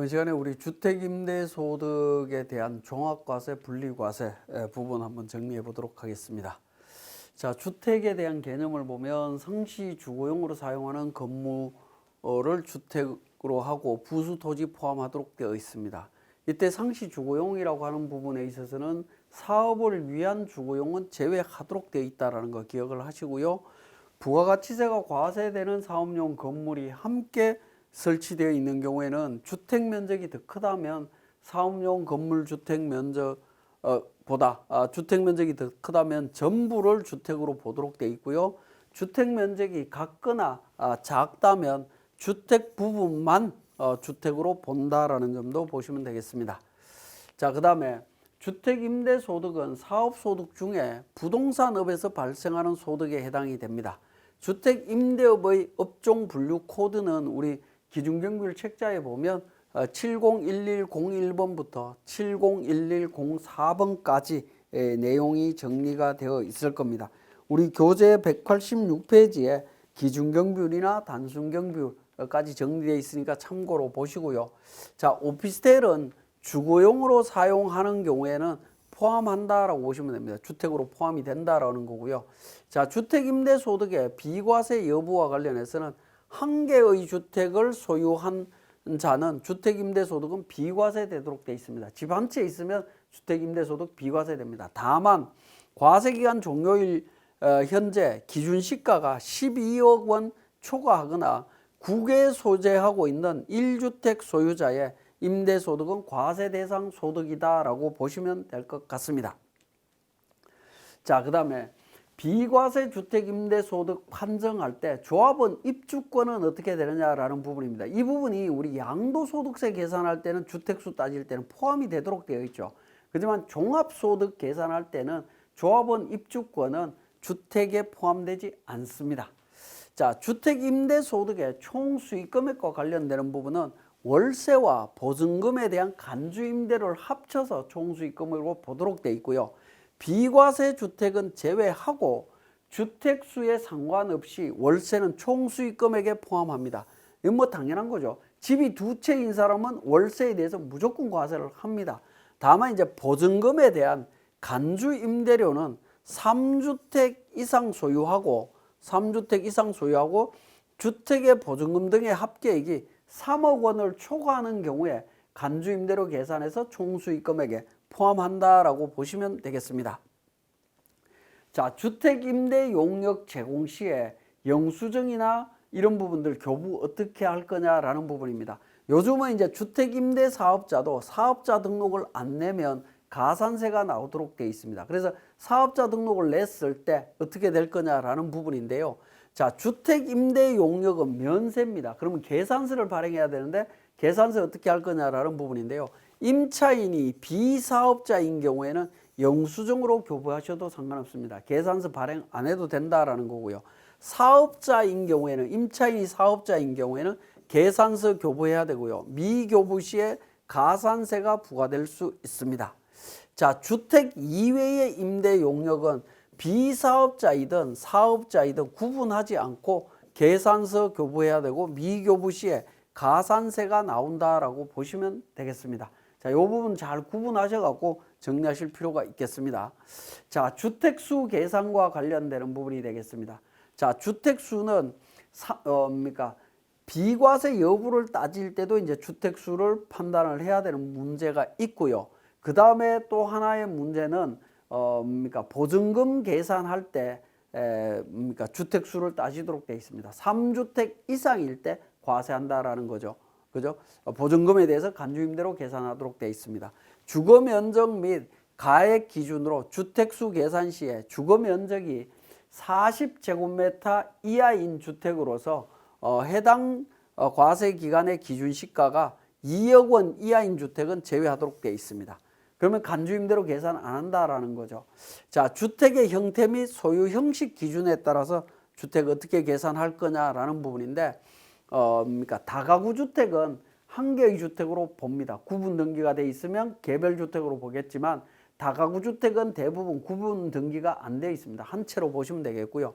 이번 시간에 우리 주택임대소득에 대한 종합과세, 분리과세 부분 한번 정리해 보도록 하겠습니다. 자, 주택에 대한 개념을 보면 상시 주거용으로 사용하는 건물을 주택으로 하고 부수 토지 포함하도록 되어 있습니다. 이때 상시 주거용이라고 하는 부분에 있어서는 사업을 위한 주거용은 제외하도록 되어 있다는 거 기억을 하시고요. 부가가치세가 과세되는 사업용 건물이 함께 설치되어 있는 경우에는 주택 면적이 더 크다면 사업용 건물 주택 면적 보다 주택 면적이 더 크다면 전부를 주택으로 보도록 되어 있고요. 주택 면적이 같거나 작다면 주택 부분만 주택으로 본다라는 점도 보시면 되겠습니다. 자, 그 다음에 주택임대소득은 사업소득 중에 부동산업에서 발생하는 소득에 해당이 됩니다. 주택임대업의 업종 분류 코드는 우리 기준경비율 책자에 보면 701101번부터 701104번까지 내용이 정리가 되어 있을 겁니다. 우리 교재 186페이지에 기준경비율이나 단순경비율까지 정리되어 있으니까 참고로 보시고요. 자, 오피스텔은 주거용으로 사용하는 경우에는 포함한다라고 보시면 됩니다. 주택으로 포함이 된다라는 거고요. 자, 주택임대소득의 비과세 여부와 관련해서는 한 개의 주택을 소유한 자는 주택임대소득은 비과세되도록 되어 있습니다. 집 한 채 있으면 주택임대소득 비과세됩니다. 다만 과세기간 종료일 현재 기준시가가 12억 원 초과하거나 국외에 소재하고 있는 1주택 소유자의 임대소득은 과세 대상 소득이다라고 보시면 될 것 같습니다. 자, 그 다음에 비과세 주택임대소득 판정할 때 조합원 입주권은 어떻게 되느냐라는 부분입니다. 이 부분이 우리 양도소득세 계산할 때는 주택수 따질 때는 포함이 되도록 되어 있죠. 하지만 종합소득 계산할 때는 조합원 입주권은 주택에 포함되지 않습니다. 자, 주택임대소득의 총수익금액과 관련되는 부분은 월세와 보증금에 대한 간주임대를 합쳐서 총수익금으로 보도록 되어 있고요. 비과세 주택은 제외하고 주택수에 상관없이 월세는 총수익금액에 포함합니다. 이건 뭐 당연한 거죠. 집이 두 채인 사람은 월세에 대해서 무조건 과세를 합니다. 다만 이제 보증금에 대한 간주임대료는 3주택 이상 소유하고 주택의 보증금 등의 합계액이 3억 원을 초과하는 경우에 간주임대료 계산해서 총수익금액에 포함한다라고 보시면 되겠습니다. 자, 주택임대 용역 제공 시에 영수증이나 이런 부분들 교부 어떻게 할 거냐라는 부분입니다. 요즘은 이제 주택임대 사업자도 사업자 등록을 안 내면 가산세가 나오도록 되어 있습니다. 그래서 사업자 등록을 냈을 때 어떻게 될 거냐라는 부분인데요. 자, 주택임대 용역은 면세입니다. 그러면 계산서를 발행해야 되는데 계산서 어떻게 할 거냐라는 부분인데요. 임차인이 비사업자인 경우에는 영수증으로 교부하셔도 상관없습니다. 계산서 발행 안 해도 된다라는 거고요. 사업자인 경우에는 임차인이 사업자인 경우에는 계산서 교부해야 되고요. 미교부 시에 가산세가 부과될 수 있습니다. 자, 주택 이외의 임대 용역은 비사업자이든 사업자이든 구분하지 않고 계산서 교부해야 되고 미교부 시에 가산세가 나온다라고 보시면 되겠습니다. 자, 이 부분 잘 구분하셔갖고 정리하실 필요가 있겠습니다. 자, 주택수 계산과 관련되는 부분이 되겠습니다. 자, 주택수는 비과세 여부를 따질 때도 이제 주택수를 판단을 해야 되는 문제가 있고요. 그 다음에 또 하나의 문제는 보증금 계산할 때 주택수를 따지도록 되어 있습니다. 3주택 이상일 때 과세한다라는 거죠. 그죠? 보증금에 대해서 간주임대로 계산하도록 되어 있습니다. 주거 면적 및 가액 기준으로 주택수 계산 시에 주거 면적이 40제곱미터 이하인 주택으로서 해당 과세 기간의 기준 시가가 2억 원 이하인 주택은 제외하도록 되어 있습니다. 그러면 간주임대로 계산 안 한다라는 거죠. 자, 주택의 형태 및 소유 형식 기준에 따라서 주택 어떻게 계산할 거냐라는 부분인데 다가구 주택은 한 개의 주택으로 봅니다. 구분 등기가 돼 있으면 개별 주택으로 보겠지만 다가구 주택은 대부분 구분 등기가 안 돼 있습니다. 한 채로 보시면 되겠고요.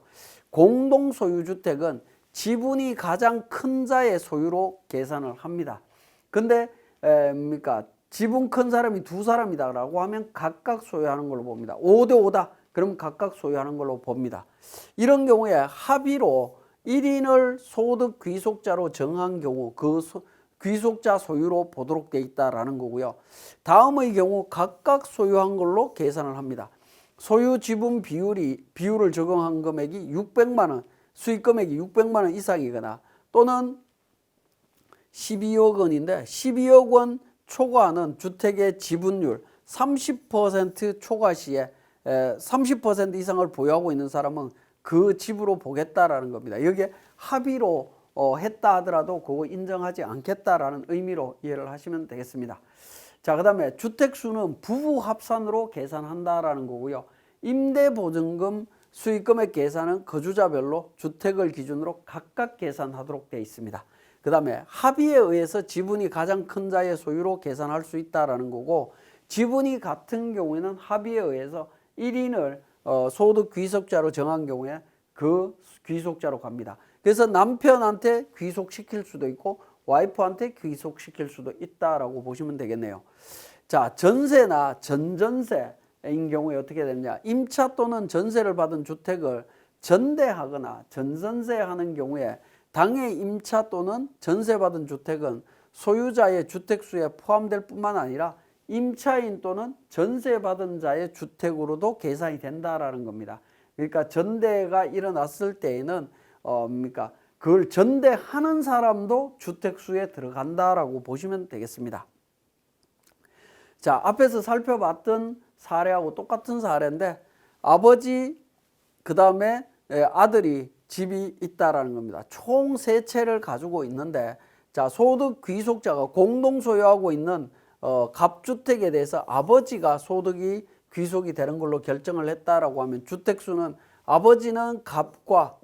공동 소유 주택은 지분이 가장 큰 자의 소유로 계산을 합니다. 근데 뭡니까? 지분 큰 사람이 두 사람이다라고 하면 각각 소유하는 걸로 봅니다. 5대 5다. 그럼 각각 소유하는 걸로 봅니다. 이런 경우에 합의로 1인을 소득 귀속자로 정한 경우 그 귀속자 소유로 보도록 되어 있다라는 거고요. 다음의 경우 각각 소유한 걸로 계산을 합니다. 소유 지분 비율을 적용한 금액이 600만 원, 수익 금액이 600만 원 이상이거나 또는 12억 원인데 12억 원 초과하는 주택의 지분율 30% 초과 시에 30% 이상을 보유하고 있는 사람은 그 집으로 보겠다라는 겁니다. 여기에 합의로 했다 하더라도 그거 인정하지 않겠다라는 의미로 이해를 하시면 되겠습니다. 자, 그 다음에 주택수는 부부 합산으로 계산한다라는 거고요. 임대보증금 수익금액 계산은 거주자별로 주택을 기준으로 각각 계산하도록 되어 있습니다. 그 다음에 합의에 의해서 지분이 가장 큰 자의 소유로 계산할 수 있다라는 거고, 지분이 같은 경우에는 합의에 의해서 1인을 소득 귀속자로 정한 경우에 그 귀속자로 갑니다. 그래서 남편한테 귀속시킬 수도 있고 와이프한테 귀속시킬 수도 있다라고 보시면 되겠네요. 자, 전세나 전전세인 경우에 어떻게 되느냐? 임차 또는 전세를 받은 주택을 전대하거나 전전세하는 경우에 당해 임차 또는 전세받은 주택은 소유자의 주택수에 포함될 뿐만 아니라 임차인 또는 전세받은 자의 주택으로도 계산이 된다라는 겁니다. 그러니까 전대가 일어났을 때에는 그걸 전대하는 사람도 주택수에 들어간다라고 보시면 되겠습니다. 자, 앞에서 살펴봤던 사례하고 똑같은 사례인데 아버지 그 다음에 아들이 집이 있다라는 겁니다. 총 3채를 가지고 있는데, 자, 소득 귀속자가 공동 소유하고 있는 갑주택에 대해서 아버지가 소득이 귀속이 되는 걸로 결정을 했다라고 하면 주택수는 아버지는 갑과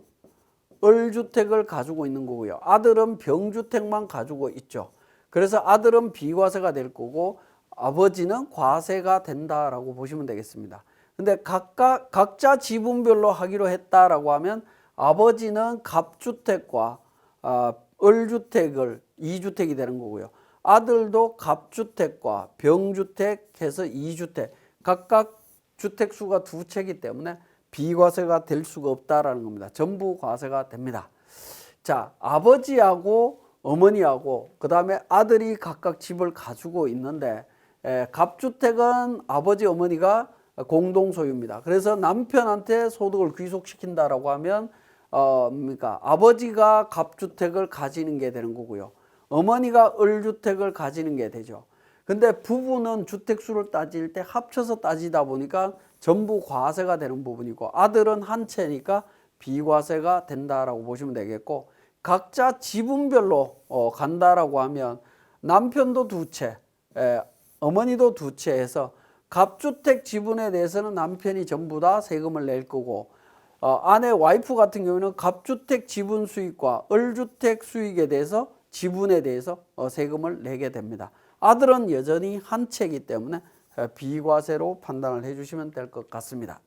을주택을 가지고 있는 거고요. 아들은 병주택만 가지고 있죠. 그래서 아들은 비과세가 될 거고 아버지는 과세가 된다라고 보시면 되겠습니다. 근데 각자 지분별로 하기로 했다라고 하면 아버지는 갑주택과 을주택을 2주택이 되는 거고요. 아들도 갑주택과 병주택 해서 2주택, 각각 주택수가 2채이기 때문에 비과세가 될 수가 없다라는 겁니다. 전부 과세가 됩니다. 자, 아버지하고 어머니하고 그 다음에 아들이 각각 집을 가지고 있는데 갑주택은 아버지 어머니가 공동 소유입니다. 그래서 남편한테 소득을 귀속시킨다라고 하면 아버지가 갑주택을 가지는 게 되는 거고요. 어머니가 을주택을 가지는 게 되죠. 근데 부부는 주택수를 따질 때 합쳐서 따지다 보니까 전부 과세가 되는 부분이고 아들은 한 채니까 비과세가 된다라고 보시면 되겠고, 각자 지분별로 간다라고 하면 남편도 2채, 어머니도 2채 해서 갑주택 지분에 대해서는 남편이 전부 다 세금을 낼 거고, 아내 와이프 같은 경우는 갑주택 지분 수익과 을주택 수익에 대해서 지분에 대해서 세금을 내게 됩니다. 아들은 여전히 한 채이기 때문에 비과세로 판단을 해주시면 될 것 같습니다.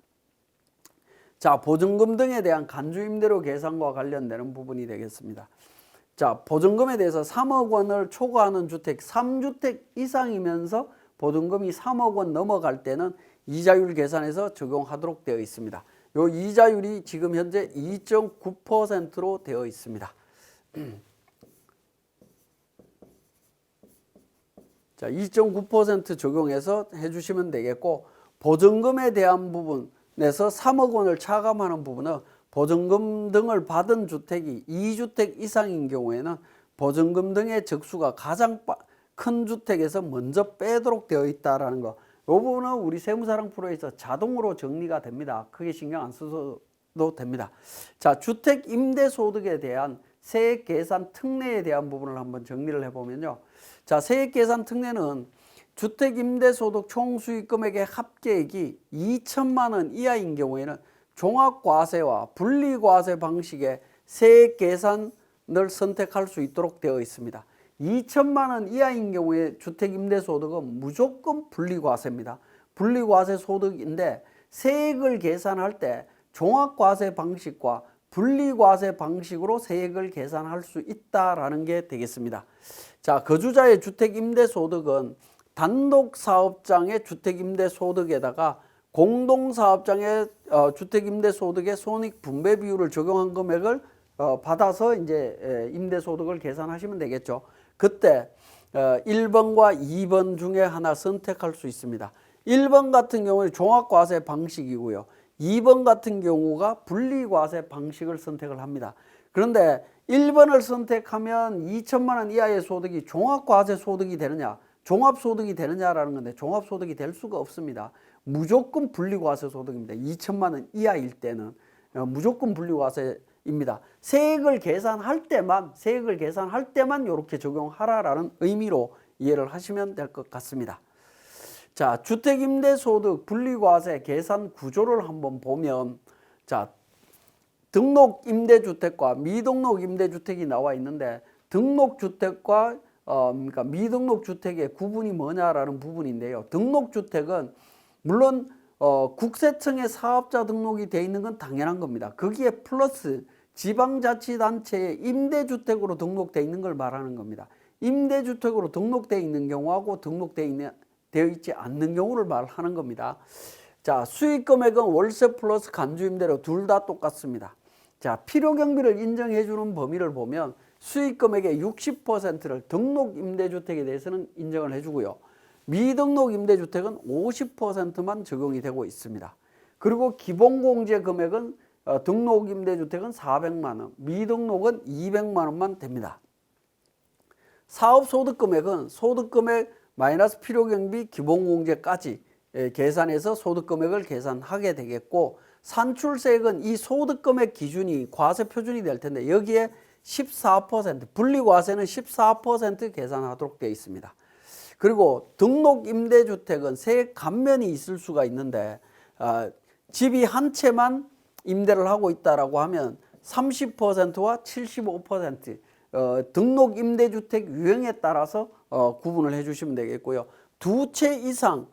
자, 보증금 등에 대한 간주임대료 계산과 관련되는 부분이 되겠습니다. 자, 보증금에 대해서 3억 원을 초과하는 주택, 3주택 이상이면서 보증금이 3억 원 넘어갈 때는 이자율 계산해서 적용하도록 되어 있습니다. 요 이자율이 지금 현재 2.9%로 되어 있습니다. 자, 2.9% 적용해서 해주시면 되겠고, 보증금에 대한 부분에서 3억 원을 차감하는 부분은 보증금 등을 받은 주택이 2주택 이상인 경우에는 보증금 등의 적수가 가장 큰 주택에서 먼저 빼도록 되어 있다는 거. 이 부분은 우리 세무사랑 프로에서 자동으로 정리가 됩니다. 크게 신경 안 써도 됩니다. 자, 주택 임대소득에 대한 세액 계산 특례에 대한 부분을 한번 정리를 해보면요. 자, 세액 계산 특례는 주택 임대소득 총수익 금액의 합계액이 2천만 원 이하인 경우에는 종합과세와 분리과세 방식의 세액 계산을 선택할 수 있도록 되어 있습니다. 2천만 원 이하인 경우에 주택 임대소득은 무조건 분리과세입니다. 분리과세 소득인데 세액을 계산할 때 종합과세 방식과 분리과세 방식으로 세액을 계산할 수 있다라는 게 되겠습니다. 자, 거주자의 주택임대소득은 단독사업장의 주택임대소득에다가 공동사업장의 주택임대소득의 손익분배 비율을 적용한 금액을 받아서 이제 임대소득을 계산하시면 되겠죠. 그때 1번과 2번 중에 하나 선택할 수 있습니다. 1번 같은 경우는 종합과세 방식이고요. 2번 같은 경우가 분리과세 방식을 선택을 합니다. 그런데 1번을 선택하면 2천만 원 이하의 소득이 종합과세 소득이 되느냐, 종합소득이 되느냐라는 건데 종합소득이 될 수가 없습니다. 무조건 분리과세 소득입니다. 2천만 원 이하일 때는 무조건 분리과세입니다. 세액을 계산할 때만 이렇게 적용하라라는 의미로 이해를 하시면 될 것 같습니다. 자, 주택임대소득 분리과세 계산 구조를 한번 보면, 자, 등록임대주택과 미등록임대주택이 나와 있는데, 등록주택과 그러니까 미등록주택의 구분이 뭐냐라는 부분인데요. 등록주택은 물론 국세청에 사업자 등록이 되어 있는 건 당연한 겁니다. 거기에 플러스 지방자치단체의 임대주택으로 등록되어 있는 걸 말하는 겁니다. 임대주택으로 등록되어 있는 경우하고 되어 있지 않는 경우를 말하는 겁니다. 자, 수익금액은 월세 플러스 간주임대료 둘 다 똑같습니다. 자, 필요경비를 인정해 주는 범위를 보면 수익금액의 60%를 등록임대주택에 대해서는 인정을 해주고요. 미등록임대주택은 50%만 적용이 되고 있습니다. 그리고 기본공제 금액은 등록임대주택은 400만 원, 미등록은 200만 원만 됩니다. 사업소득금액은 소득금액 마이너스 필요경비 기본공제까지 계산해서 소득금액을 계산하게 되겠고, 산출세액은 이 소득금액 기준이 과세표준이 될 텐데 여기에 14%, 분리과세는 14% 계산하도록 되어 있습니다. 그리고 등록임대주택은 세액 감면이 있을 수가 있는데 집이 한 채만 임대를 하고 있다라고 하면 30%와 75% 등록임대주택 유형에 따라서 구분을 해주시면 되겠고요. 두 채 이상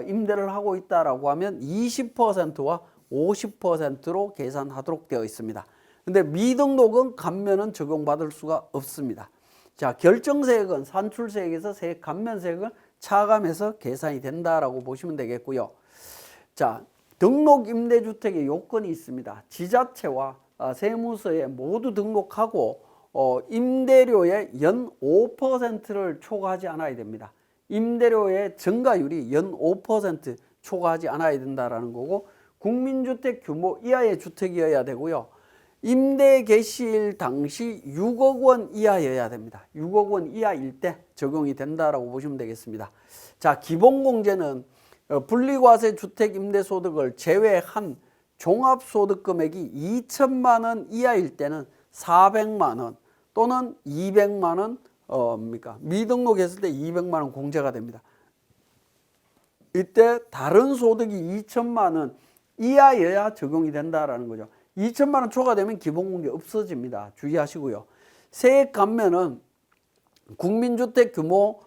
임대를 하고 있다라고 하면 20%와 50%로 계산하도록 되어 있습니다. 근데 미등록은 감면은 적용받을 수가 없습니다. 자, 결정세액은 산출세액에서 세액 감면세액을 차감해서 계산이 된다라고 보시면 되겠고요. 자, 등록임대주택의 요건이 있습니다. 지자체와 세무서에 모두 등록하고 임대료의 연 5%를 초과하지 않아야 됩니다. 임대료의 증가율이 연 5% 초과하지 않아야 된다라는 거고, 국민주택 규모 이하의 주택이어야 되고요. 임대 개시일 당시 6억 원 이하여야 됩니다. 6억 원 이하일 때 적용이 된다라고 보시면 되겠습니다. 자, 기본공제는 분리과세 주택임대소득을 제외한 종합소득금액이 2천만 원 이하일 때는 400만 원 또는 200만 원 미등록했을 때 200만 원 공제가 됩니다. 이때 다른 소득이 2천만 원 이하여야 적용이 된다라는 거죠. 2천만 원 초과되면 기본공제 없어집니다. 주의하시고요. 세액 감면은 국민주택 규모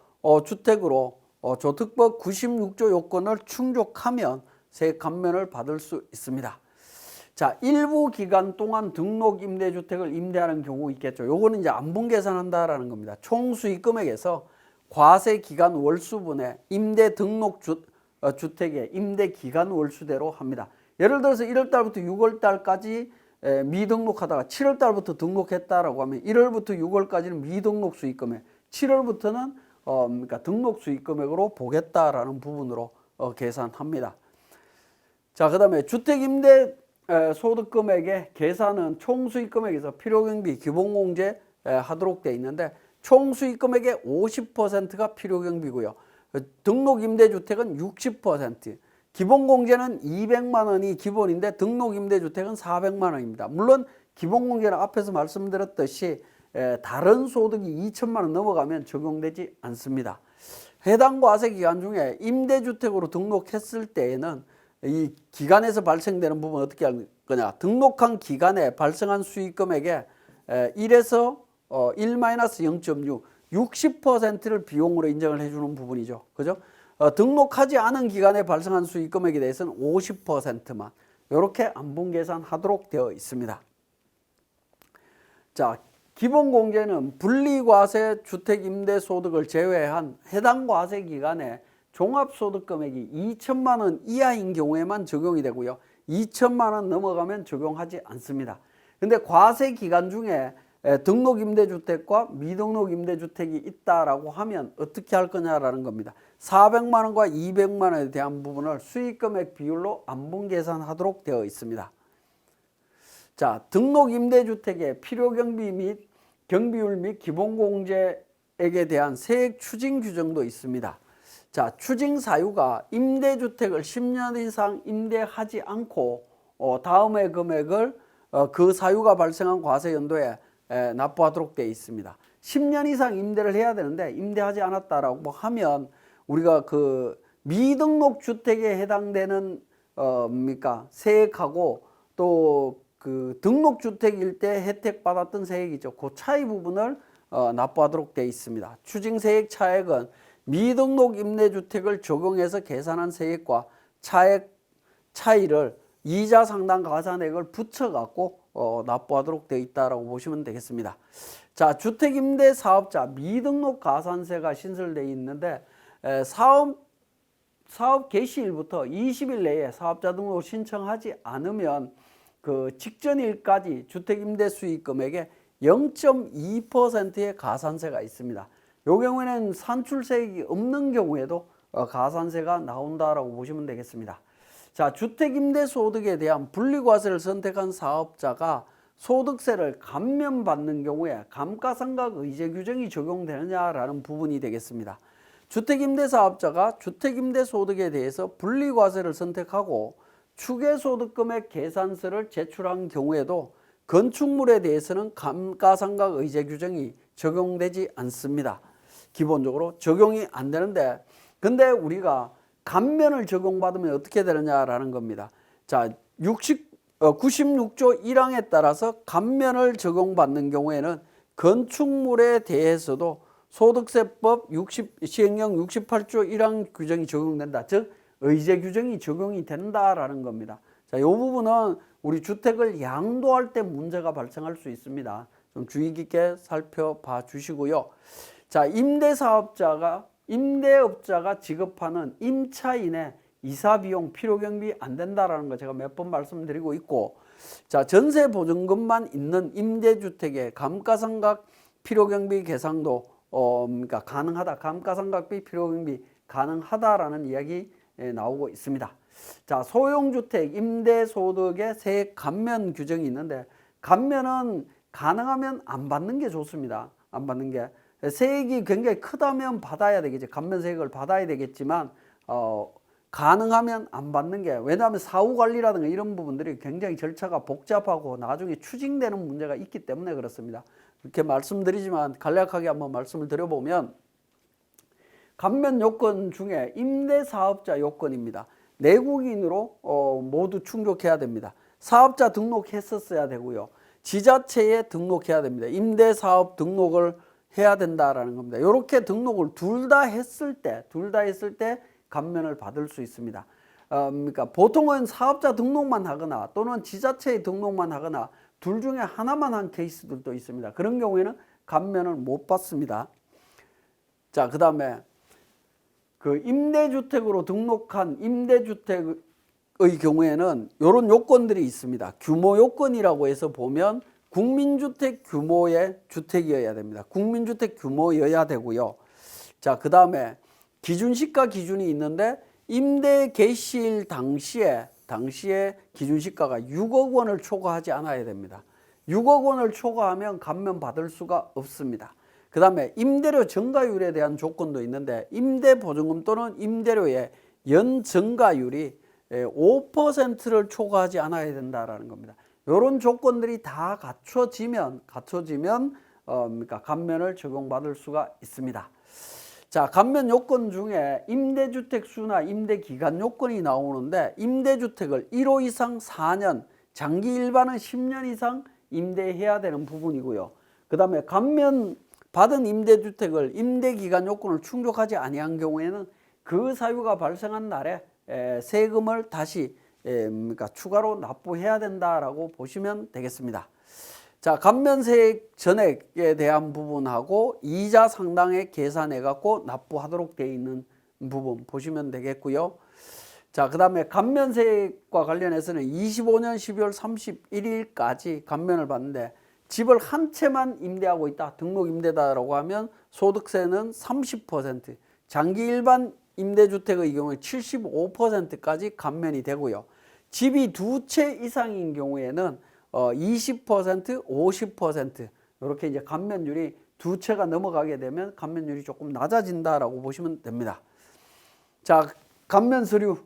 주택으로 조특법 96조 요건을 충족하면 세액 감면을 받을 수 있습니다. 자, 일부 기간 동안 등록임대주택을 임대하는 경우 있겠죠. 요거는 이제 안분 계산한다라는 겁니다. 총 수익 금액에서 과세 기간 월수분의 임대 등록 주택의 임대 기간 월수대로 합니다. 예를 들어서 1월 달부터 6월 달까지 미등록하다가 7월 달부터 등록했다라고 하면 1월부터 6월까지는 미등록 수익금액, 7월부터는 그러니까 등록 수익금액으로 보겠다라는 부분으로 계산합니다. 자, 그다음에 주택임대 소득금액의 계산은 총수익금액에서 필요경비 기본공제 하도록 되어 있는데 총수익금액의 50%가 필요경비고요. 등록임대주택은 60%, 기본공제는 200만 원이 기본인데 등록임대주택은 400만 원입니다. 물론 기본공제는 앞에서 말씀드렸듯이 다른 소득이 2천만 원 넘어가면 적용되지 않습니다. 해당 과세 기간 중에 임대주택으로 등록했을 때에는 이 기간에서 발생되는 부분 어떻게 할 거냐, 등록한 기간에 발생한 수익금액의 1에서 1-0.6 60%를 비용으로 인정을 해주는 부분이죠. 그죠? 등록하지 않은 기간에 발생한 수익금액에 대해서는 50%만 이렇게 안분 계산하도록 되어 있습니다. 자, 기본공제는 분리과세 주택임대소득을 제외한 해당 과세 기간에 종합소득금액이 2천만 원 이하인 경우에만 적용이 되고요. 2천만 원 넘어가면 적용하지 않습니다. 근데 과세 기간 중에 등록임대주택과 미등록임대주택이 있다라고 하면 어떻게 할 거냐라는 겁니다. 400만 원과 200만 원에 대한 부분을 수익금액 비율로 안분 계산하도록 되어 있습니다. 자, 등록임대주택의 필요경비 및 경비율 및 기본공제액에 대한 세액 추징 규정도 있습니다. 자, 추징 사유가 임대주택을 10년 이상 임대하지 않고 다음의 금액을 그 사유가 발생한 과세연도에 납부하도록 되어 있습니다. 10년 이상 임대를 해야 되는데 임대하지 않았다라고 하면 우리가 그 미등록 주택에 해당되는 세액하고 또 그 등록 주택일 때 혜택 받았던 세액이죠. 그 차이 부분을 납부하도록 되어 있습니다. 추징세액 차액은 미등록 임대주택을 적용해서 계산한 세액과 차이를 이자 상당 가산액을 붙여갖고 납부하도록 되어 있다라고 보시면 되겠습니다. 자, 주택임대사업자 미등록 가산세가 신설되어 있는데 사업 개시일부터 20일 내에 사업자 등록을 신청하지 않으면 그 직전일까지 주택임대 수익금액의 0.2%의 가산세가 있습니다. 이 경우에는 산출세액이 없는 경우에도 가산세가 나온다라고 보시면 되겠습니다. 자, 주택임대소득에 대한 분리과세를 선택한 사업자가 소득세를 감면받는 경우에 감가상각 의제 규정이 적용되느냐라는 부분이 되겠습니다. 주택임대사업자가 주택임대소득에 대해서 분리과세를 선택하고 추계소득금액 계산서를 제출한 경우에도 건축물에 대해서는 감가상각 의제 규정이 적용되지 않습니다. 기본적으로 적용이 안 되는데, 근데 우리가 감면을 적용받으면 어떻게 되느냐라는 겁니다. 자, 96조 1항에 따라서 감면을 적용받는 경우에는 건축물에 대해서도 소득세법 시행령 68조 1항 규정이 적용된다. 즉 의제 규정이 적용이 된다라는 겁니다. 자, 이 부분은 우리 주택을 양도할 때 문제가 발생할 수 있습니다. 좀 주의 깊게 살펴봐 주시고요. 자, 임대업자가 지급하는 임차인의 이사비용 필요경비 안 된다라는 거 제가 몇 번 말씀드리고 있고, 자, 전세보증금만 있는 임대주택의 감가상각 필요경비 계상도 그러니까 가능하다. 감가상각비 필요경비 가능하다라는 이야기 나오고 있습니다. 자, 소형주택 임대소득의 세액 감면 규정이 있는데, 감면은 가능하면 안 받는 게 좋습니다. 안 받는 게. 세액이 굉장히 크다면 받아야 되겠죠. 감면세액을 받아야 되겠지만 가능하면 안 받는 게, 왜냐하면 사후관리라든가 이런 부분들이 굉장히 절차가 복잡하고 나중에 추징되는 문제가 있기 때문에 그렇습니다. 이렇게 말씀드리지만 간략하게 한번 말씀을 드려보면, 감면 요건 중에 임대사업자 요건입니다. 내국인으로 모두 충족해야 됩니다. 사업자 등록했었어야 되고요. 지자체에 등록해야 됩니다. 임대사업 등록을 해야 된다라는 겁니다. 이렇게 등록을 둘 다 했을 때 감면을 받을 수 있습니다. 그러니까 보통은 사업자 등록만 하거나 또는 지자체에 등록만 하거나 둘 중에 하나만 한 케이스들도 있습니다. 그런 경우에는 감면을 못 받습니다. 자, 그 다음에 그 임대주택으로 등록한 임대주택의 경우에는 이런 요건들이 있습니다. 규모 요건이라고 해서 보면 국민주택 규모의 주택이어야 됩니다. 국민주택 규모여야 되고요. 자, 그 다음에 기준시가 기준이 있는데, 임대 개시일 당시에 기준시가가 6억 원을 초과하지 않아야 됩니다. 6억 원을 초과하면 감면 받을 수가 없습니다. 그 다음에 임대료 증가율에 대한 조건도 있는데, 임대보증금 또는 임대료의 연증가율이 5%를 초과하지 않아야 된다라는 겁니다. 이런 조건들이 다 갖춰지면 그러니까 감면을 적용받을 수가 있습니다. 자, 감면 요건 중에 임대주택 수나 임대기간 요건이 나오는데, 임대주택을 1호 이상 4년, 장기 일반은 10년 이상 임대해야 되는 부분이고요. 그 다음에 감면 받은 임대주택을 임대기간 요건을 충족하지 아니한 경우에는 그 사유가 발생한 날에 세금을 다시 그러니까 추가로 납부해야 된다라고 보시면 되겠습니다. 자, 감면세액 전액에 대한 부분하고 이자 상당액 계산해 갖고 납부하도록 되어 있는 부분 보시면 되겠고요. 자, 그 다음에 감면세액과 관련해서는 25년 12월 31일까지 감면을 받는데 집을 한 채만 임대하고 있다, 등록 임대다라고 하면 소득세는 30%, 장기 일반 임대주택의 경우에 75%까지 감면이 되고요. 집이 두 채 이상인 경우에는 20%, 50% 이렇게 이제 감면율이 두 채가 넘어가게 되면 감면율이 조금 낮아진다라고 보시면 됩니다. 자, 감면 서류,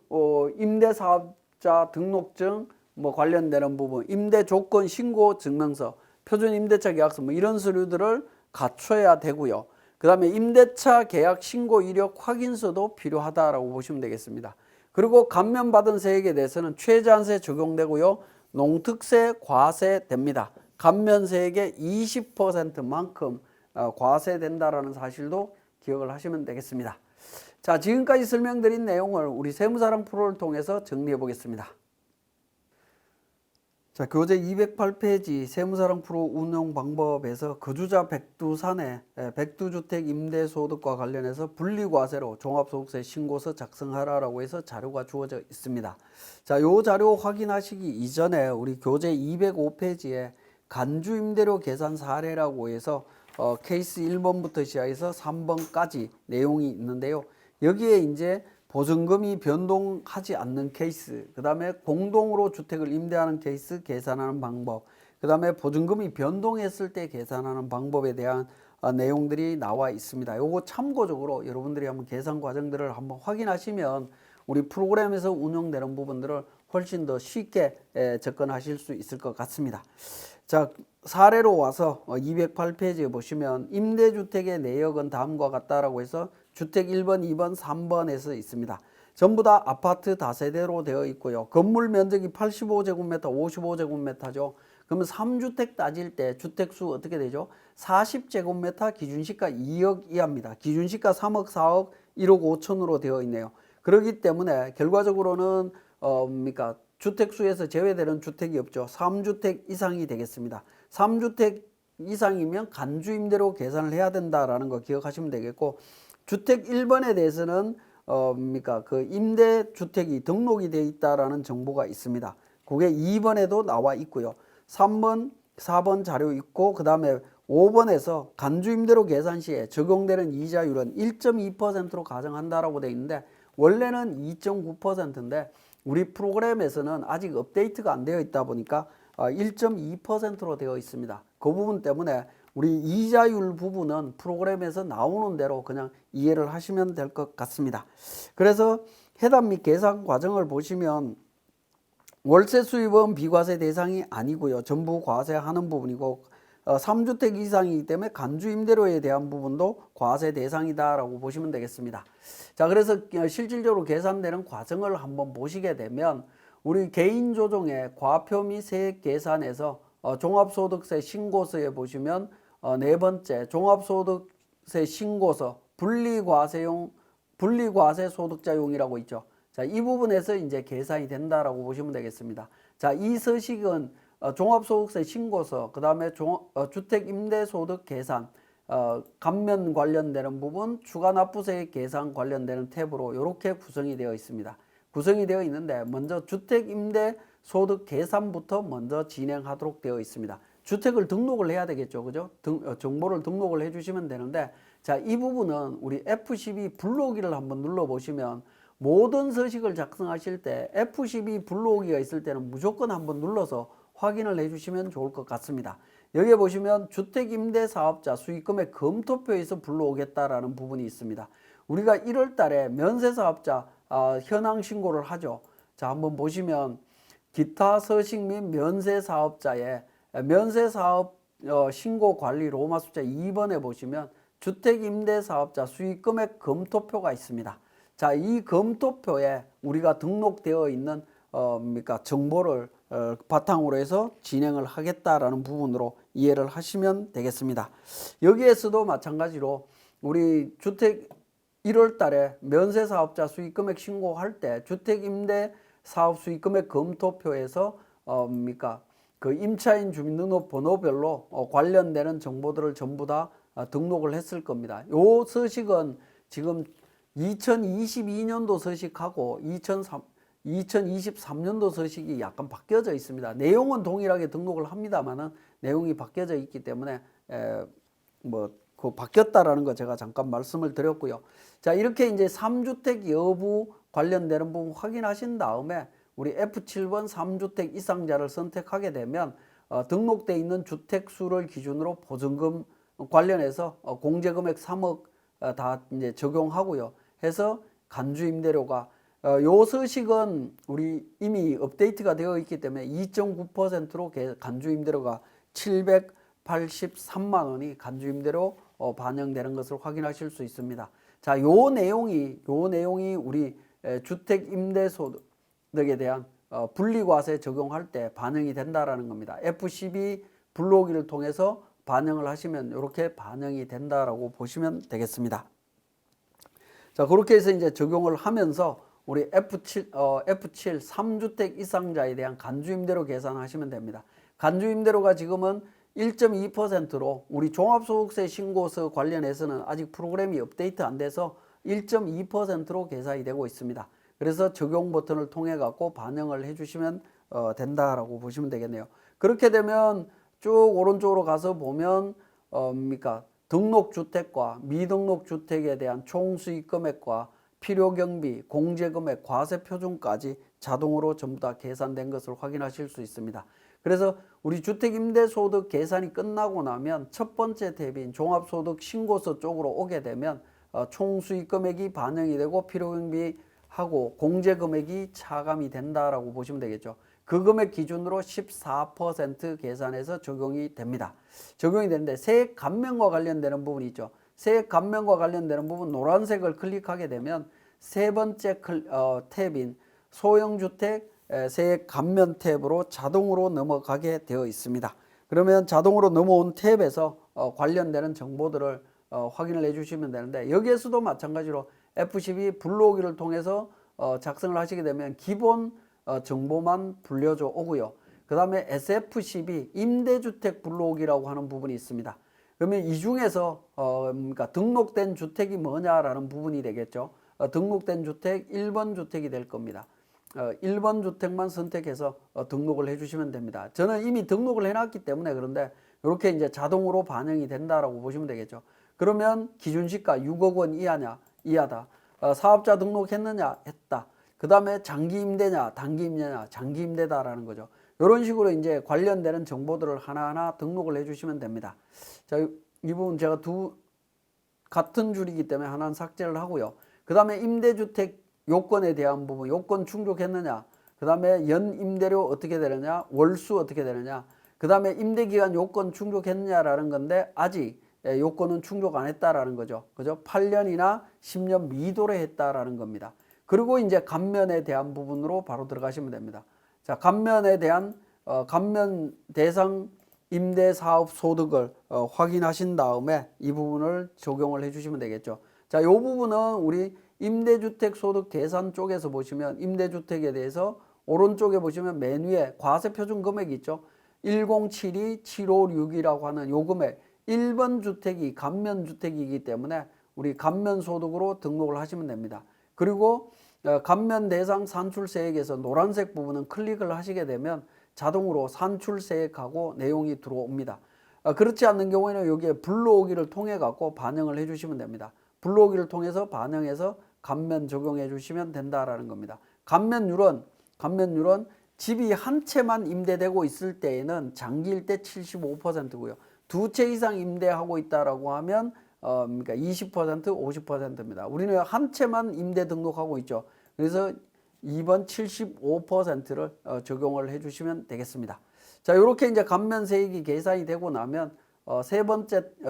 임대사업자 등록증 뭐 관련되는 부분, 임대조건 신고 증명서, 표준 임대차 계약서 뭐 이런 서류들을 갖춰야 되고요. 그 다음에 임대차 계약 신고 이력 확인서도 필요하다라고 보시면 되겠습니다. 그리고 감면받은 세액에 대해서는 최저한세 적용되고요. 농특세 과세됩니다. 감면세액의 20%만큼 과세된다라는 사실도 기억을 하시면 되겠습니다. 자, 지금까지 설명드린 내용을 우리 세무사랑 프로를 통해서 정리해 보겠습니다. 자, 교재 208페이지 세무사랑 프로 운영 방법에서 거주자 백두산의 백두주택 임대소득과 관련해서 분리과세로 종합소득세 신고서 작성하라고 해서 자료가 주어져 있습니다. 자, 요 자료 확인하시기 이전에 우리 교재 205페이지에 간주임대료 계산 사례라고 해서 케이스 1번부터 시작해서 3번까지 내용이 있는데요. 여기에 이제 보증금이 변동하지 않는 케이스, 그 다음에 공동으로 주택을 임대하는 케이스 계산하는 방법, 그 다음에 보증금이 변동했을 때 계산하는 방법에 대한 내용들이 나와 있습니다. 요거 참고적으로 여러분들이 한번 계산 과정들을 한번 확인하시면 우리 프로그램에서 운영되는 부분들을 훨씬 더 쉽게 접근하실 수 있을 것 같습니다. 자, 사례로 와서 208페이지에 보시면 임대주택의 내역은 다음과 같다라고 해서 주택 1번, 2번, 3번에서 있습니다. 전부 다 아파트 다세대로 되어 있고요. 건물 면적이 85제곱미터, 55제곱미터죠. 그러면 3주택 따질 때 주택수 어떻게 되죠? 40제곱미터 기준시가 2억 이하입니다. 기준시가 3억, 4억, 1억 5천으로 되어 있네요. 그렇기 때문에 결과적으로는 주택수에서 제외되는 주택이 없죠. 3주택 이상이 되겠습니다. 3주택 이상이면 간주임대로 계산을 해야 된다라는 거 기억하시면 되겠고, 주택 1번에 대해서는 그 임대주택이 등록이 되어 있다라는 정보가 있습니다. 그게 2번에도 나와 있고요. 3번, 4번 자료 있고, 그 다음에 5번에서 간주임대로 계산 시에 적용되는 이자율은 1.2%로 가정한다라고 되어 있는데 원래는 2.9%인데 우리 프로그램에서는 아직 업데이트가 안 되어 있다 보니까 1.2%로 되어 있습니다. 그 부분 때문에 우리 이자율 부분은 프로그램에서 나오는 대로 그냥 이해를 하시면 될 것 같습니다. 그래서 해답 및 계산 과정을 보시면 월세 수입은 비과세 대상이 아니고요. 전부 과세하는 부분이고 3주택 이상이기 때문에 간주임대료에 대한 부분도 과세 대상이다라고 보시면 되겠습니다. 자, 그래서 실질적으로 계산되는 과정을 한번 보시게 되면 우리 개인조정의 과표 및 세액 계산에서 종합소득세 신고서에 보시면 네 번째 종합소득세 신고서 분리과세 소득자용이라고 있죠. 자, 이 부분에서 이제 계산이 된다라고 보시면 되겠습니다. 자, 이 서식은 종합소득세 신고서, 그 다음에 주택임대소득 계산, 감면 관련되는 부분, 추가납부세액 계산 관련되는 탭으로 이렇게 구성이 되어 있습니다. 구성이 되어 있는데 먼저 주택임대소득 계산부터 먼저 진행하도록 되어 있습니다. 주택을 등록을 해야 되겠죠, 그죠? 정보를 등록을 해주시면 되는데, 자, 이 부분은 우리 F12 불러오기를 한번 눌러보시면 모든 서식을 작성하실 때 F12 불러오기가 있을 때는 무조건 한번 눌러서 확인을 해주시면 좋을 것 같습니다. 여기에 보시면 주택임대사업자 수익금액 검토표에서 불러오겠다라는 부분이 있습니다. 우리가 1월 달에 면세사업자 현황 신고를 하죠. 자, 한번 보시면 기타 서식 및 면세사업자의 면세사업 신고관리 로마 숫자 2번에 보시면 주택임대사업자 수익금액 검토표가 있습니다. 자, 이 검토표에 우리가 등록되어 있는 정보를 바탕으로 해서 진행을 하겠다라는 부분으로 이해를 하시면 되겠습니다. 여기에서도 마찬가지로 우리 주택 1월 달에 면세사업자 수익금액 신고할 때 주택임대사업 수익금액 검토표에서 그 임차인 주민등록번호별로 관련되는 정보들을 전부 다 등록을 했을 겁니다. 요 서식은 지금 2022년도 서식하고 2023년도 서식이 약간 바뀌어져 있습니다. 내용은 동일하게 등록을 합니다만은 내용이 바뀌어져 있기 때문에 그 바뀌었다라는 거 제가 잠깐 말씀을 드렸고요. 자, 이렇게 이제 3주택 여부 관련되는 부분 확인하신 다음에 우리 F7번 3주택 이상자를 선택하게 되면 등록돼 있는 주택 수를 기준으로 보증금 관련해서 공제금액 3억 다 이제 적용하고요. 해서 간주 임대료가 요 서식은 우리 이미 업데이트가 되어 있기 때문에 2.9%로 간주 임대료가 783만 원이 간주 임대료 반영되는 것을 확인하실 수 있습니다. 자, 요 내용이 우리 주택 임대소득에 대한 분리과세 적용할 때 반영이 된다라는 겁니다. F12 불러오기를 통해서 반영을 하시면 이렇게 반영이 된다라고 보시면 되겠습니다. 자, 그렇게 해서 이제 적용을 하면서 우리 F7 3주택 이상자에 대한 간주임대료 계산하시면 됩니다. 간주임대료가 지금은 1.2%로 우리 종합소득세 신고서 관련해서는 아직 프로그램이 업데이트 안 돼서 1.2%로 계산이 되고 있습니다. 그래서 적용 버튼을 통해 갖고 반영을 해주시면 된다라고 보시면 되겠네요. 그렇게 되면 쭉 오른쪽으로 가서 보면 등록주택과 미등록주택에 대한 총수익금액과 필요경비, 공제금액, 과세표준까지 자동으로 전부 다 계산된 것을 확인하실 수 있습니다. 그래서 우리 주택임대소득 계산이 끝나고 나면 첫 번째 탭인 종합소득 신고서 쪽으로 오게 되면 총수익금액이 반영이 되고 필요경비하고 공제금액이 차감이 된다라고 보시면 되겠죠. 그 금액 기준으로 14% 계산해서 적용이 됩니다. 적용이 되는데 세액 감면과 관련되는 부분이 있죠. 세액 감면과 관련되는 부분 노란색을 클릭하게 되면 세 번째 탭인 소형주택 세액 감면 탭으로 자동으로 넘어가게 되어 있습니다. 그러면 자동으로 넘어온 탭에서 관련되는 정보들을 확인을 해주시면 되는데 여기에서도 마찬가지로 F12 불러오기를 통해서 작성을 하시게 되면 기본 정보만 불려줘 오고요. 그 다음에 SF12 임대주택 불러오기라고 하는 부분이 있습니다. 그러면 이 중에서 등록된 주택이 뭐냐라는 부분이 되겠죠. 등록된 주택 1번 주택이 될 겁니다. 1번 주택만 선택해서 등록을 해주시면 됩니다. 저는 이미 등록을 해놨기 때문에 그런데 이렇게 이제 자동으로 반영이 된다라고 보시면 되겠죠. 그러면 기준시가 6억 원 이하다. 사업자 등록했느냐? 했다. 그 다음에 장기 임대냐, 단기 임대냐, 장기 임대다라는 거죠. 이런 식으로 이제 관련되는 정보들을 하나하나 등록을 해주시면 됩니다. 자, 이 부분 제가 같은 줄이기 때문에 하나는 삭제를 하고요. 그 다음에 임대주택 요건에 대한 부분, 요건 충족했느냐, 그 다음에 연 임대료 어떻게 되느냐, 월수 어떻게 되느냐, 그 다음에 임대기간 요건 충족했느냐라는 건데 아직 요건은 충족 안 했다라는 거죠. 그죠? 8년이나 10년 미도래 했다라는 겁니다. 그리고 이제 감면에 대한 부분으로 바로 들어가시면 됩니다. 자, 감면에 대한 감면 대상 임대사업 소득을 확인하신 다음에 이 부분을 적용을 해주시면 되겠죠. 자, 이 부분은 우리 임대주택 소득 계산 쪽에서 보시면 임대주택에 대해서 오른쪽에 보시면 맨 위에 과세표준 금액이 있죠. 1072-756이라고 하는 요 금액 1번 주택이 감면주택이기 때문에 우리 감면소득으로 등록을 하시면 됩니다. 그리고 감면 대상 산출세액에서 노란색 부분은 클릭을 하시게 되면 자동으로 산출세액하고 내용이 들어옵니다. 그렇지 않는 경우에는 여기에 불러오기를 통해 갖고 반영을 해주시면 됩니다. 불러오기를 통해서 반영해서 감면 적용해 주시면 된다라는 겁니다. 감면율은 집이 한 채만 임대되고 있을 때에는 장기일 때 75%고요. 두 채 이상 임대하고 있다라고 하면 그러니까 20%, 50%입니다. 우리는 한 채만 임대 등록하고 있죠. 그래서 2번 75%를 적용을 해주시면 되겠습니다. 자, 이렇게 이제 감면세액이 계산이 되고 나면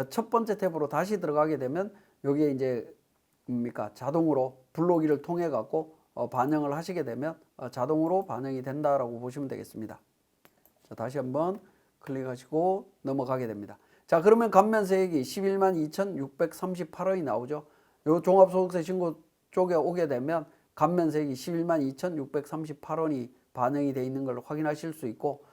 첫 번째 탭으로 다시 들어가게 되면 여기에 이제 자동으로 불러오기를 통해 갖고 반영을 하시게 되면 자동으로 반영이 된다라고 보시면 되겠습니다. 자, 다시 한번 클릭하시고 넘어가게 됩니다. 자, 그러면 감면세액이 112,638원이 나오죠. 요 종합소득세 신고 쪽에 오게 되면 감면세액이 112,638원이 반영이 되어 있는 걸 확인하실 수 있고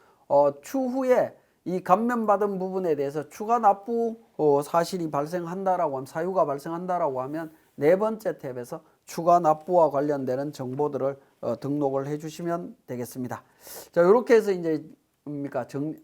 추후에 이 감면받은 부분에 대해서 추가 납부 사실이 발생한다라고 하면, 사유가 발생한다라고 하면 네 번째 탭에서 추가 납부와 관련되는 정보들을 등록을 해주시면 되겠습니다. 자, 이렇게 해서 이제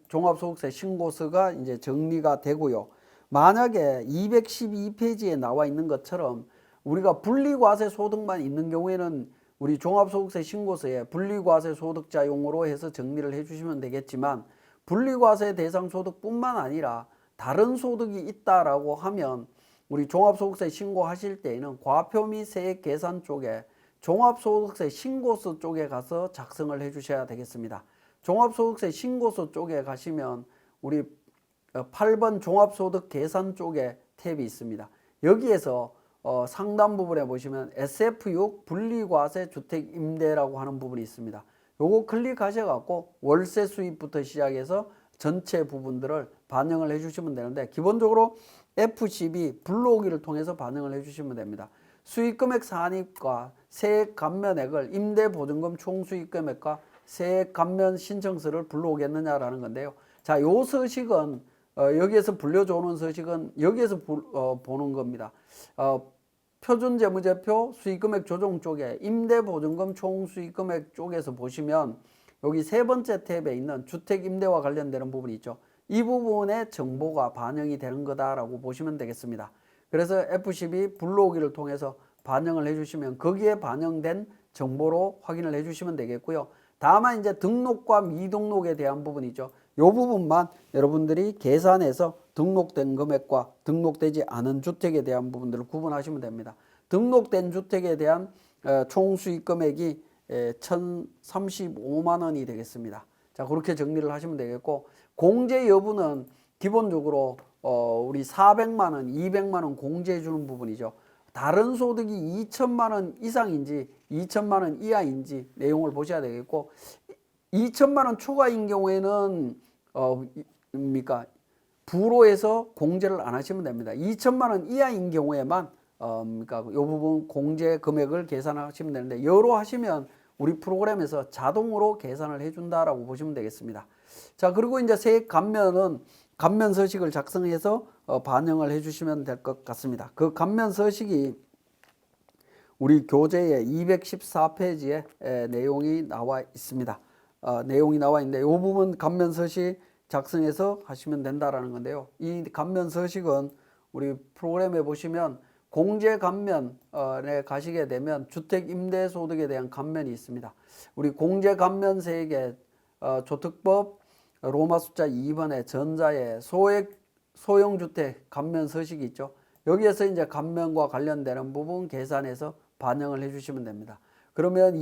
종합소득세 신고서가 이제 정리가 되고요. 만약에 212페이지에 나와 있는 것처럼 우리가 분리과세 소득만 있는 경우에는 우리 종합소득세 신고서에 분리과세 소득자용으로 해서 정리를 해주시면 되겠지만, 분리과세 대상 소득뿐만 아니라 다른 소득이 있다라고 하면 우리 종합소득세 신고하실 때에는 과표 및 세액 계산 쪽에 종합소득세 신고서 쪽에 가서 작성을 해주셔야 되겠습니다. 종합소득세 신고서 쪽에 가시면 우리 8번 종합소득 계산 쪽에 탭이 있습니다. 여기에서 상단 부분에 보시면 SF6 분리과세 주택 임대라고 하는 부분이 있습니다. 요거 클릭하셔 갖고 월세 수입부터 시작해서 전체 부분들을 반영을 해주시면 되는데, 기본적으로 F12 불러오기를 통해서 반영을 해주시면 됩니다. 수익금액 산입과 세액 감면액을 임대보증금 총수익금액과 세액 감면 신청서를 불러오겠느냐라는 건데요. 자, 요 서식은 여기에서 불려주는 서식은 여기에서 보는 겁니다. 표준재무제표 수익금액 조정 쪽에 임대보증금 총수익금액 쪽에서 보시면 여기 세 번째 탭에 있는 주택임대와 관련되는 부분이 있죠. 이 부분에 정보가 반영이 되는 거다라고 보시면 되겠습니다. 그래서 F12 불러오기를 통해서 반영을 해주시면 거기에 반영된 정보로 확인을 해주시면 되겠고요. 다만 이제 등록과 미등록에 대한 부분이죠. 이 부분만 여러분들이 계산해서 등록된 금액과 등록되지 않은 주택에 대한 부분들을 구분하시면 됩니다. 등록된 주택에 대한 총수익 금액이 1,035만 원이 되겠습니다. 자, 그렇게 정리를 하시면 되겠고, 공제 여부는 기본적으로 우리 400만 원, 200만 원 공제해 주는 부분이죠. 다른 소득이 2천만 원 이상인지 2천만 원 이하인지 내용을 보셔야 되겠고, 2천만 원 초과인 경우에는 부로에서 공제를 안 하시면 됩니다. 2천만 원 이하인 경우에만 이 부분 공제 금액을 계산하시면 되는데, 여로 하시면 우리 프로그램에서 자동으로 계산을 해준다라고 보시면 되겠습니다. 자, 그리고 이제 세액 감면은 감면 서식을 작성해서 반영을 해주시면 될 것 같습니다. 그 감면 서식이 우리 교재의 214페이지에 내용이 나와 있습니다. 내용이 나와 있는데, 이 부분 감면 서식 작성해서 하시면 된다라는 건데요. 이 감면 서식은 우리 프로그램에 보시면 공제 감면에 가시게 되면 주택 임대 소득에 대한 감면이 있습니다. 우리 공제 감면 세액의 조특법 로마 숫자 2번에 전자에 소형주택 감면 서식이 있죠. 여기에서 이제 감면과 관련되는 부분 계산해서 반영을 해주시면 됩니다. 그러면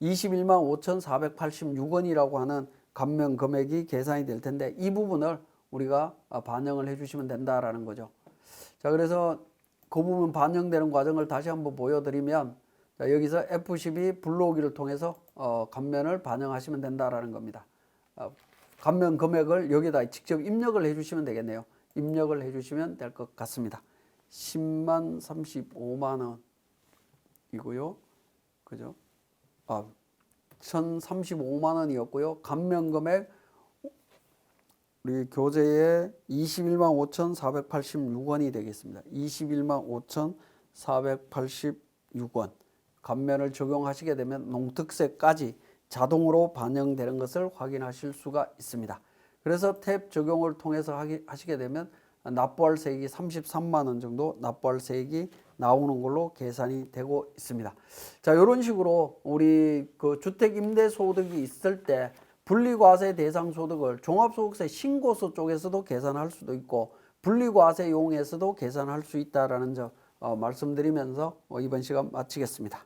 21만 5,486원이라고 하는 감면 금액이 계산이 될 텐데, 이 부분을 우리가 반영을 해주시면 된다라는 거죠. 자, 그래서 그 부분 반영되는 과정을 다시 한번 보여드리면, 자, 여기서 F12 불러오기를 통해서 감면을 반영하시면 된다라는 겁니다. 감면 금액을 여기다 직접 입력을 해주시면 되겠네요. 입력을 해주시면 될 것 같습니다. 10만 35만 원이고요. 그죠? 1,035만 원이었고요. 감면 금액 우리 교재에 21만 5,486원이 되겠습니다. 21만 5,486원. 감면을 적용하시게 되면 농특세까지 자동으로 반영되는 것을 확인하실 수가 있습니다. 그래서 탭 적용을 통해서 하시게 되면 납부할 세액이 33만 원 정도 납부할 세액이 나오는 걸로 계산이 되고 있습니다. 자, 이런 식으로 우리 그 주택 임대 소득이 있을 때 분리과세 대상 소득을 종합소득세 신고서 쪽에서도 계산할 수도 있고 분리과세용에서도 계산할 수 있다라는 점 말씀드리면서 이번 시간 마치겠습니다.